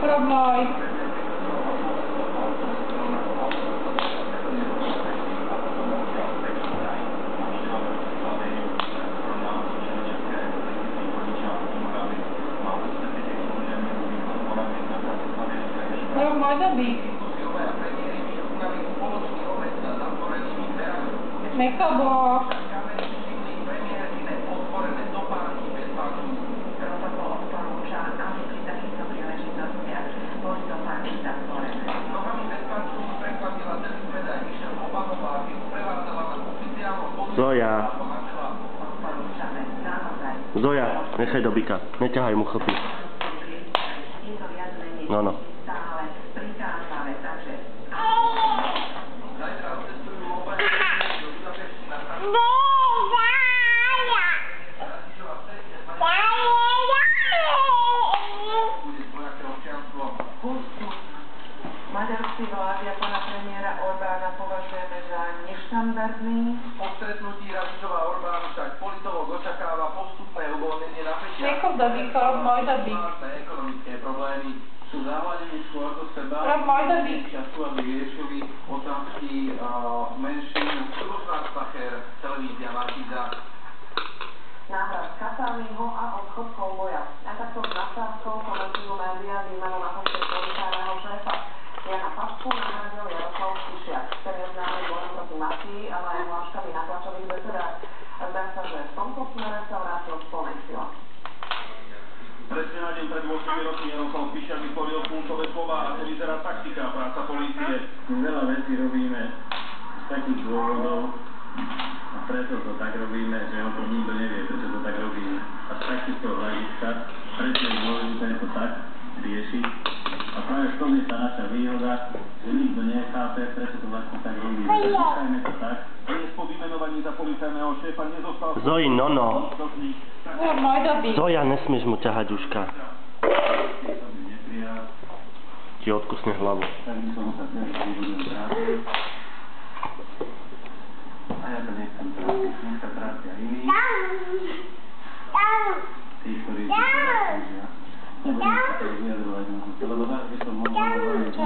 Rob môj. Rob môj dobík. Nekabo. Zoja. Zoja, nechaj do byka. Neťahaj mu chlpy. No, no. Maďarský vlády a pána premiéra Orbána považujeme za neštandardný. Po stretnutí Radičova Orbánu však politológ očakáva postupné uvoľnenie napätia. Nechod do byka, rob môj dobík. Ekonomické problémy sú zahľadení skôr do seba. Rob môj dobík. Času, aby riešili otázky menšín. Rúžna Stacher, televízia Markíza. Návrat Katalího a odchod Kolboja. A takto s nadsázkou komentujú médiá výmenu na poste policajného šéfa. Jana Pašku nahradil Jaroslav Spišiak, ktorý je známy bojom proti mafii, ale aj hláškami na tlačových besedách. Zdá sa, že v tomto smere sa vrátil v plnej sile. Presne na deň pred 8 roky Jaroslav Spišiak vytvoril punktové slova, ako vyzerá taktika a práca polície. Veľa vecí robíme z takých dôvodov a preto to tak robíme, že o tom nikto nevie, prečo to tak robíme. A z takýchto hľadiska presne je dôležité to tak riešiť. A práve v tom je tá naša výhoda, že nikto nechápe, prečo to vlastne tak robíme. Nechajme to tak. Dnes po vymenovaní za policajného šéfa nezostal... Zoji, no. Rob môj dobík. Zoja, nesmieš mu ťahať uška. Ti odkusne hlavu. Tak by som sa dnes nebudem trápiť. A ja to nechcem trápiť. Nech sa trápia iní. Tí, ktorí si to zaslúžia. Nebudem sa to vyjadrovať, lebo tak by som mohol hovoriť,